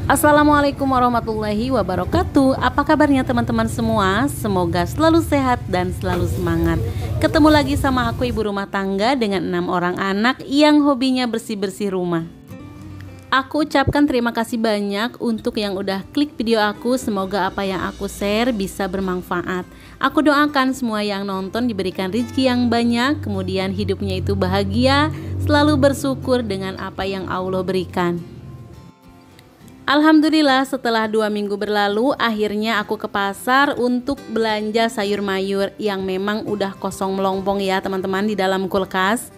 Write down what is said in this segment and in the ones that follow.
Assalamualaikum warahmatullahi wabarakatuh. Apa kabarnya teman-teman semua? Semoga selalu sehat dan selalu semangat. Ketemu lagi sama aku, ibu rumah tangga dengan 6 orang anak yang hobinya bersih-bersih rumah. Aku ucapkan terima kasih banyak untuk yang udah klik video aku. Semoga apa yang aku share bisa bermanfaat. Aku doakan semua yang nonton diberikan rezeki yang banyak, kemudian hidupnya itu bahagia, selalu bersyukur dengan apa yang Allah berikan. Alhamdulillah, setelah 2 minggu berlalu, akhirnya aku ke pasar untuk belanja sayur mayur yang memang udah kosong melompong ya teman-teman di dalam kulkas.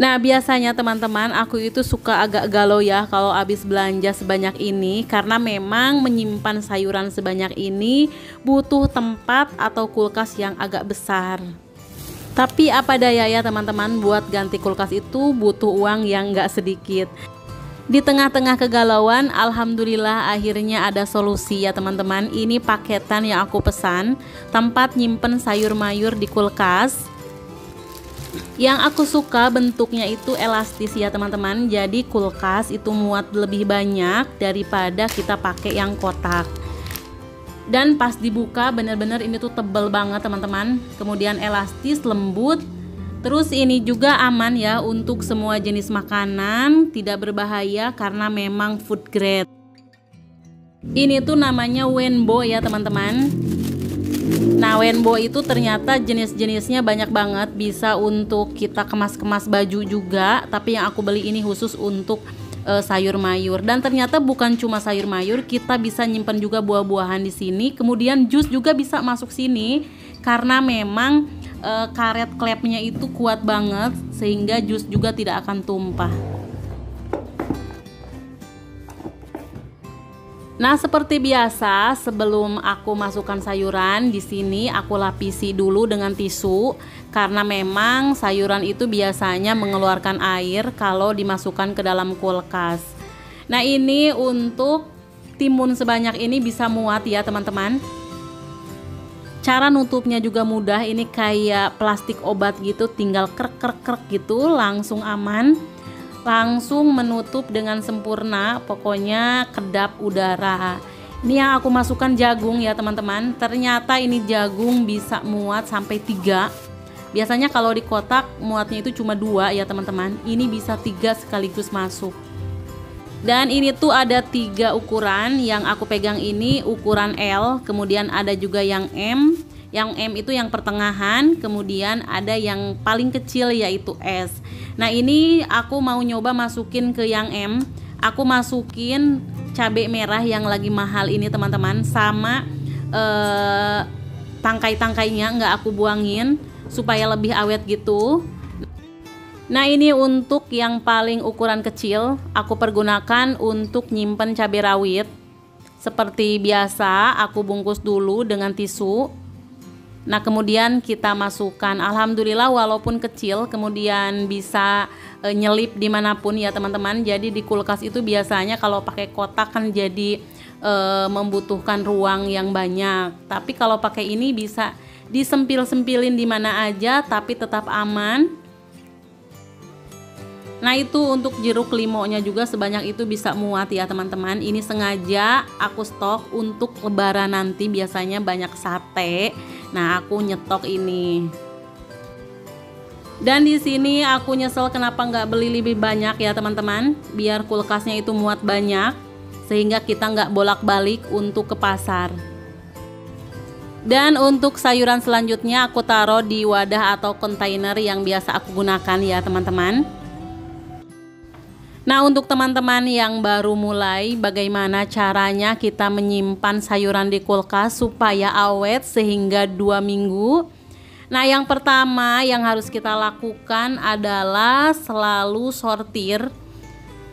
Nah, biasanya teman-teman, aku itu suka agak galau ya kalau habis belanja sebanyak ini, karena memang menyimpan sayuran sebanyak ini butuh tempat atau kulkas yang agak besar. Tapi apa daya ya teman-teman, buat ganti kulkas itu butuh uang yang gak sedikit. Di tengah-tengah kegalauan, alhamdulillah akhirnya ada solusi ya teman-teman. Ini paketan yang aku pesan, tempat nyimpen sayur mayur di kulkas. Yang aku suka bentuknya itu elastis ya teman-teman. Jadi kulkas itu muat lebih banyak daripada kita pakai yang kotak. Dan pas dibuka bener-bener ini tuh tebel banget teman-teman. Kemudian elastis, lembut. Terus ini juga aman ya untuk semua jenis makanan, tidak berbahaya karena memang food grade. Ini tuh namanya Wenbo ya teman-teman. Nah, Wenbo itu ternyata jenis-jenisnya banyak banget, bisa untuk kita kemas-kemas baju juga. Tapi yang aku beli ini khusus untuk sayur mayur. Dan ternyata bukan cuma sayur mayur, kita bisa nyimpen juga buah-buahan di sini. Kemudian jus juga bisa masuk sini karena memang karet klepnya itu kuat banget sehingga jus juga tidak akan tumpah. Nah, seperti biasa sebelum aku masukkan sayuran di sini aku lapisi dulu dengan tisu karena memang sayuran itu biasanya mengeluarkan air kalau dimasukkan ke dalam kulkas. Nah, ini untuk timun sebanyak ini bisa muat ya teman-teman. Cara nutupnya juga mudah, ini kayak plastik obat gitu, tinggal krek gitu, langsung aman, langsung menutup dengan sempurna, pokoknya kedap udara. Ini yang aku masukkan jagung ya teman-teman, ternyata ini jagung bisa muat sampai 3. Biasanya kalau di kotak muatnya itu cuma 2 ya teman-teman, ini bisa 3 sekaligus masuk. Dan ini tuh ada 3 ukuran, yang aku pegang ini ukuran L, kemudian ada juga yang M. Yang M itu yang pertengahan, kemudian ada yang paling kecil yaitu S. Nah, ini aku mau nyoba masukin ke yang M. Aku masukin cabai merah yang lagi mahal ini teman-teman, sama tangkai-tangkainya nggak aku buangin supaya lebih awet gitu. Nah, ini untuk yang paling ukuran kecil, aku pergunakan untuk nyimpen cabai rawit. Seperti biasa, aku bungkus dulu dengan tisu. Nah, kemudian kita masukkan. Alhamdulillah walaupun kecil, kemudian bisa nyelip dimanapun ya teman-teman. Jadi di kulkas itu biasanya kalau pakai kotak kan jadi membutuhkan ruang yang banyak. Tapi kalau pakai ini bisa disempil-sempilin di mana aja, tapi tetap aman. Nah, itu untuk jeruk limonya juga sebanyak itu bisa muat ya teman-teman. Ini sengaja aku stok untuk lebaran nanti, biasanya banyak sate. Nah, aku nyetok ini. Dan di sini aku nyesel kenapa nggak beli lebih banyak ya teman-teman, biar kulkasnya itu muat banyak sehingga kita nggak bolak-balik untuk ke pasar. Dan untuk sayuran selanjutnya aku taruh di wadah atau kontainer yang biasa aku gunakan ya teman-teman. Nah, untuk teman-teman yang baru mulai, bagaimana caranya kita menyimpan sayuran di kulkas supaya awet sehingga 2 minggu? Nah, yang pertama yang harus kita lakukan adalah selalu sortir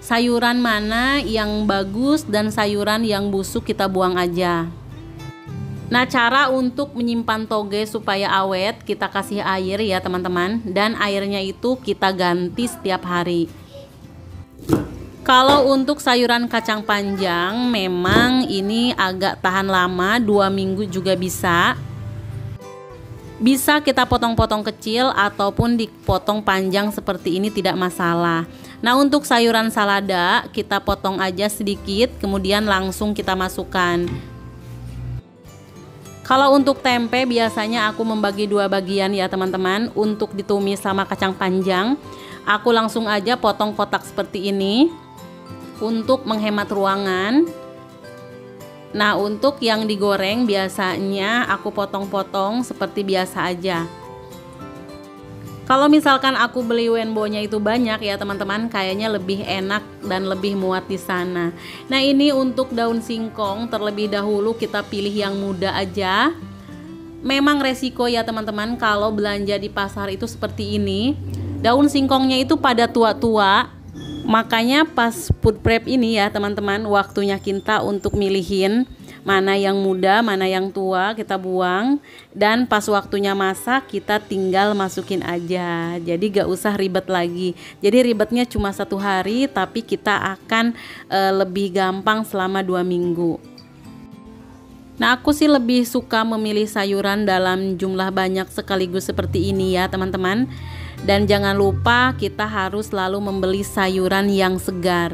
sayuran mana yang bagus dan sayuran yang busuk kita buang aja. Nah, cara untuk menyimpan toge supaya awet, kita kasih air ya teman-teman, dan airnya itu kita ganti setiap hari. Kalau untuk sayuran kacang panjang memang ini agak tahan lama, 2 minggu juga bisa. Bisa kita potong-potong kecil ataupun dipotong panjang seperti ini, tidak masalah. Nah, untuk sayuran salada kita potong aja sedikit, kemudian langsung kita masukkan. Kalau untuk tempe biasanya aku membagi dua bagian ya teman-teman. Untuk ditumis sama kacang panjang, aku langsung aja potong kotak seperti ini untuk menghemat ruangan. Nah, untuk yang digoreng biasanya aku potong-potong seperti biasa aja. Kalau misalkan aku beli wenbo-nya itu banyak ya teman-teman, kayaknya lebih enak dan lebih muat di sana. Nah, ini untuk daun singkong, terlebih dahulu kita pilih yang muda aja. Memang resiko ya teman-teman kalau belanja di pasar itu seperti ini. Daun singkongnya itu pada tua-tua. Makanya pas food prep ini ya teman-teman, waktunya kita untuk milihin mana yang muda, mana yang tua kita buang, dan pas waktunya masak kita tinggal masukin aja. Jadi gak usah ribet lagi. Jadi ribetnya cuma 1 hari, tapi kita akan lebih gampang selama 2 minggu. Nah, aku sih lebih suka memilih sayuran dalam jumlah banyak sekaligus seperti ini ya teman-teman. Dan jangan lupa kita harus selalu membeli sayuran yang segar.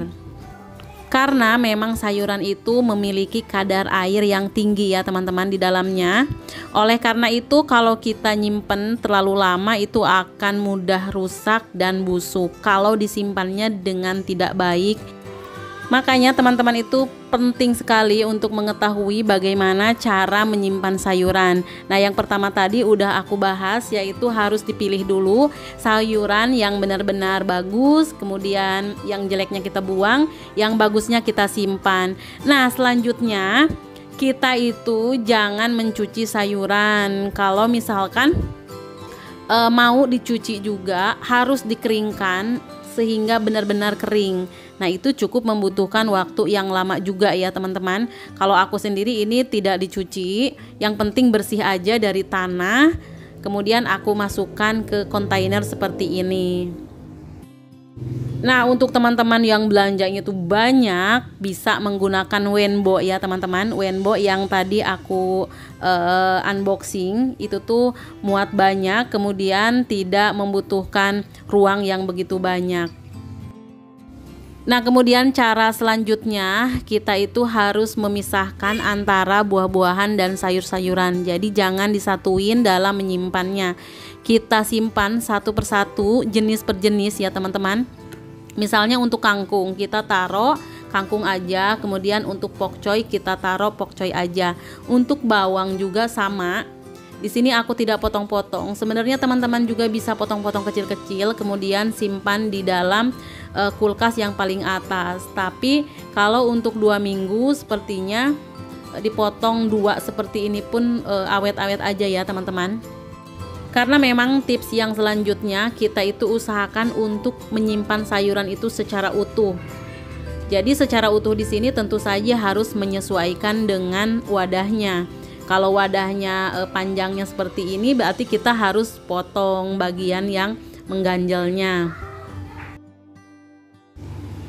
Karena memang sayuran itu memiliki kadar air yang tinggi ya teman-teman di dalamnya. Oleh karena itu kalau kita nyimpen terlalu lama itu akan mudah rusak dan busuk kalau disimpannya dengan tidak baik. Makanya teman-teman itu penting sekali untuk mengetahui bagaimana cara menyimpan sayuran. Nah, yang pertama tadi udah aku bahas, yaitu harus dipilih dulu sayuran yang benar-benar bagus, kemudian yang jeleknya kita buang, yang bagusnya kita simpan. Nah, selanjutnya kita itu jangan mencuci sayuran. Kalau misalkan mau dicuci juga harus dikeringkan sehingga benar-benar kering. Nah, itu cukup membutuhkan waktu yang lama juga ya teman-teman. Kalau aku sendiri ini tidak dicuci, yang penting bersih aja dari tanah. Kemudian aku masukkan ke kontainer seperti ini. Nah, untuk teman-teman yang belanjanya itu banyak, bisa menggunakan wenbo ya teman-teman. Wenbo yang tadi aku unboxing itu tuh muat banyak, kemudian tidak membutuhkan ruang yang begitu banyak. Nah, kemudian cara selanjutnya kita itu harus memisahkan antara buah-buahan dan sayur-sayuran. Jadi jangan disatuin dalam menyimpannya. Kita simpan satu persatu, jenis per jenis ya teman-teman. Misalnya untuk kangkung kita taruh kangkung aja, kemudian untuk pokcoy kita taruh pokcoy aja. Untuk bawang juga sama. Di sini aku tidak potong-potong. Sebenarnya teman-teman juga bisa potong-potong kecil-kecil, kemudian simpan di dalam kulkas yang paling atas. Tapi kalau untuk 2 minggu sepertinya dipotong 2 seperti ini pun awet-awet aja ya teman-teman. Karena memang tips yang selanjutnya kita itu usahakan untuk menyimpan sayuran itu secara utuh. Jadi secara utuh di sini tentu saja harus menyesuaikan dengan wadahnya. Kalau wadahnya panjangnya seperti ini berarti kita harus potong bagian yang mengganjalnya.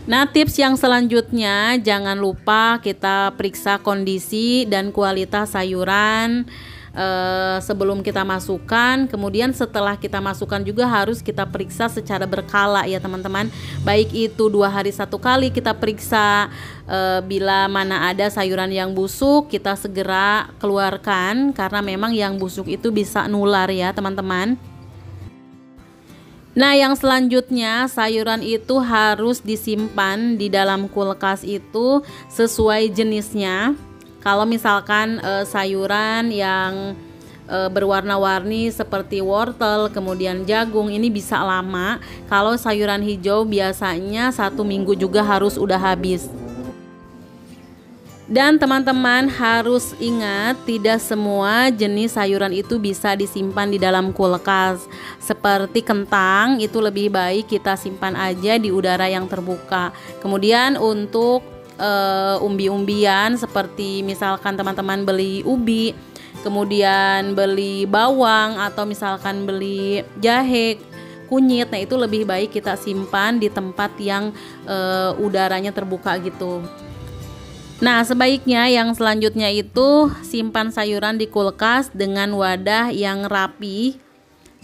Nah, tips yang selanjutnya jangan lupa kita periksa kondisi dan kualitas sayuran sebelum kita masukkan. Kemudian setelah kita masukkan juga harus kita periksa secara berkala ya teman-teman. Baik itu 2 hari 1 kali kita periksa. Bila mana ada sayuran yang busuk kita segera keluarkan, karena memang yang busuk itu bisa nular ya teman-teman. Nah, yang selanjutnya sayuran itu harus disimpan di dalam kulkas itu sesuai jenisnya. Kalau misalkan sayuran yang berwarna-warni seperti wortel, kemudian jagung, ini bisa lama. Kalau sayuran hijau biasanya 1 minggu juga harus udah habis. Dan teman-teman harus ingat, tidak semua jenis sayuran itu bisa disimpan di dalam kulkas. Seperti kentang itu lebih baik kita simpan aja di udara yang terbuka. Kemudian untuk umbi-umbian seperti misalkan teman-teman beli ubi, kemudian beli bawang, atau misalkan beli jahe, kunyit, nah itu lebih baik kita simpan di tempat yang udaranya terbuka gitu. Nah, sebaiknya yang selanjutnya itu simpan sayuran di kulkas dengan wadah yang rapi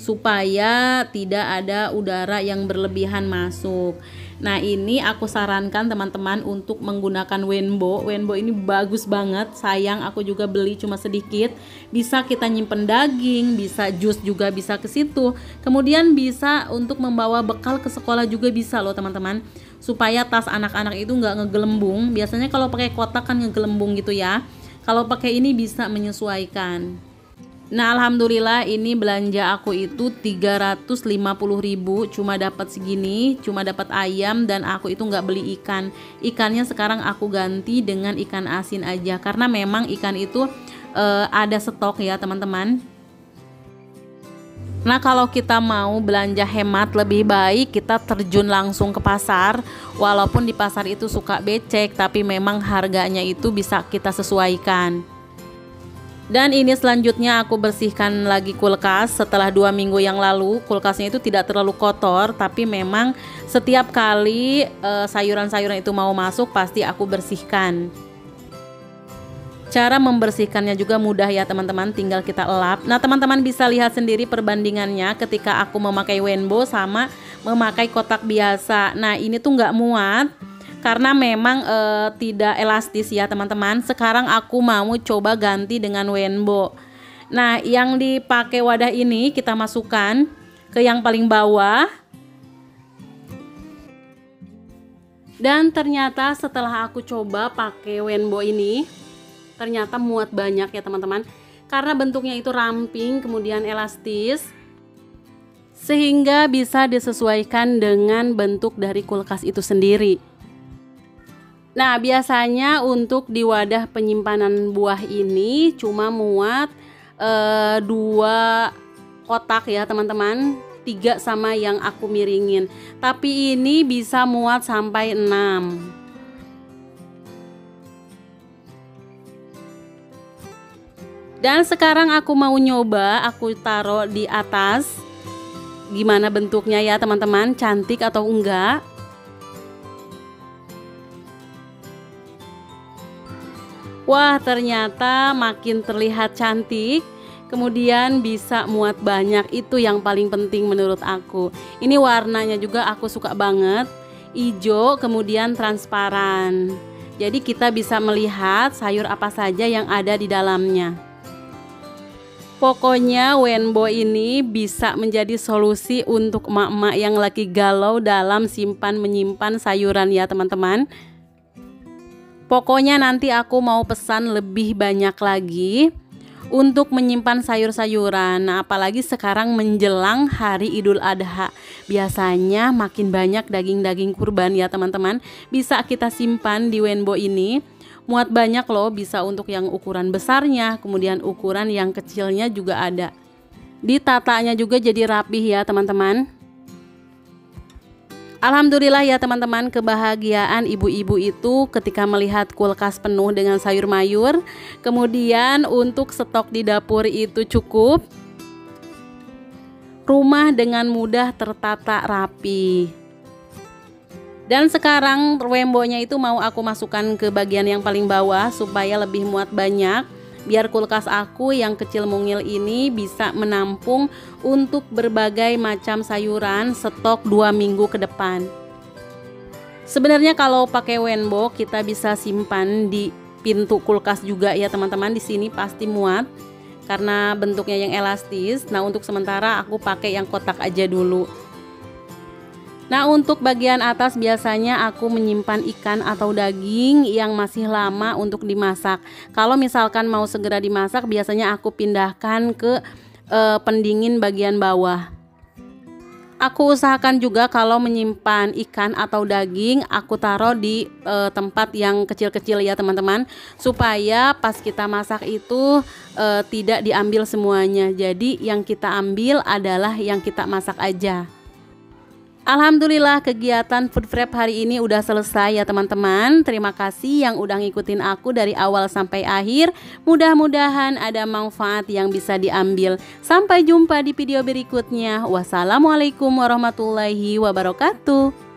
supaya tidak ada udara yang berlebihan masuk. Nah, ini aku sarankan teman-teman untuk menggunakan Wenbo. Wenbo ini bagus banget, sayang aku juga beli cuma sedikit. Bisa kita nyimpen daging, bisa jus juga bisa ke situ. Kemudian bisa untuk membawa bekal ke sekolah juga bisa loh teman-teman. Supaya tas anak-anak itu nggak ngegelembung. Biasanya kalau pakai kotak kan ngegelembung gitu ya. Kalau pakai ini bisa menyesuaikan. Nah, alhamdulillah ini belanja aku itu 350.000, cuma dapat segini, cuma dapat ayam, dan aku itu nggak beli ikan. Ikannya sekarang aku ganti dengan ikan asin aja karena memang ikan itu ada stok ya teman-teman. Nah, kalau kita mau belanja hemat lebih baik kita terjun langsung ke pasar. Walaupun di pasar itu suka becek, tapi memang harganya itu bisa kita sesuaikan. Dan ini selanjutnya aku bersihkan lagi kulkas. Setelah 2 minggu yang lalu kulkasnya itu tidak terlalu kotor, tapi memang setiap kali sayuran-sayuran itu mau masuk pasti aku bersihkan. Cara membersihkannya juga mudah ya teman-teman, tinggal kita elap. Nah, teman-teman bisa lihat sendiri perbandingannya ketika aku memakai Wenbo sama memakai kotak biasa. Nah, ini tuh nggak muat karena memang tidak elastis ya teman-teman. Sekarang aku mau coba ganti dengan Wenbo. Nah, yang dipakai wadah ini kita masukkan ke yang paling bawah. Dan ternyata setelah aku coba pakai Wenbo ini, ternyata muat banyak ya teman-teman. Karena bentuknya itu ramping kemudian elastis, sehingga bisa disesuaikan dengan bentuk dari kulkas itu sendiri. Nah, biasanya untuk di wadah penyimpanan buah ini cuma muat 2 kotak ya teman-teman, 3 sama yang aku miringin. Tapi ini bisa muat sampai 6. Dan sekarang aku mau nyoba, aku taruh di atas. Gimana bentuknya ya teman-teman, cantik atau enggak? Wah, ternyata makin terlihat cantik, kemudian bisa muat banyak. Itu yang paling penting menurut aku. Ini warnanya juga aku suka banget, hijau kemudian transparan. Jadi kita bisa melihat sayur apa saja yang ada di dalamnya. Pokoknya Wenbo ini bisa menjadi solusi untuk emak-emak yang lagi galau dalam simpan menyimpan sayuran ya teman-teman. Pokoknya nanti aku mau pesan lebih banyak lagi untuk menyimpan sayur-sayuran. Nah, apalagi sekarang menjelang hari Idul Adha. Biasanya makin banyak daging-daging kurban ya teman-teman. Bisa kita simpan di Wenbo ini. Muat banyak loh, bisa untuk yang ukuran besarnya, kemudian ukuran yang kecilnya juga ada. Ditatanya juga jadi rapih ya teman-teman. Alhamdulillah ya teman-teman, kebahagiaan ibu-ibu itu ketika melihat kulkas penuh dengan sayur mayur. Kemudian untuk stok di dapur itu cukup. Rumah dengan mudah tertata rapi. Dan sekarang Wenbo-nya itu mau aku masukkan ke bagian yang paling bawah supaya lebih muat banyak. Biar kulkas aku yang kecil mungil ini bisa menampung untuk berbagai macam sayuran stok 2 minggu ke depan. Sebenarnya kalau pakai Wenbo kita bisa simpan di pintu kulkas juga ya teman-teman. Di sini pasti muat karena bentuknya yang elastis. Nah, untuk sementara aku pakai yang kotak aja dulu. Nah, untuk bagian atas biasanya aku menyimpan ikan atau daging yang masih lama untuk dimasak. Kalau misalkan mau segera dimasak, biasanya aku pindahkan ke pendingin bagian bawah. Aku usahakan juga kalau menyimpan ikan atau daging, aku taruh di tempat yang kecil-kecil ya teman-teman, supaya pas kita masak itu tidak diambil semuanya. Jadi yang kita ambil adalah yang kita masak aja. Alhamdulillah kegiatan food prep hari ini udah selesai ya teman-teman. Terima kasih yang udah ngikutin aku dari awal sampai akhir. Mudah-mudahan ada manfaat yang bisa diambil. Sampai jumpa di video berikutnya. Wassalamualaikum warahmatullahi wabarakatuh.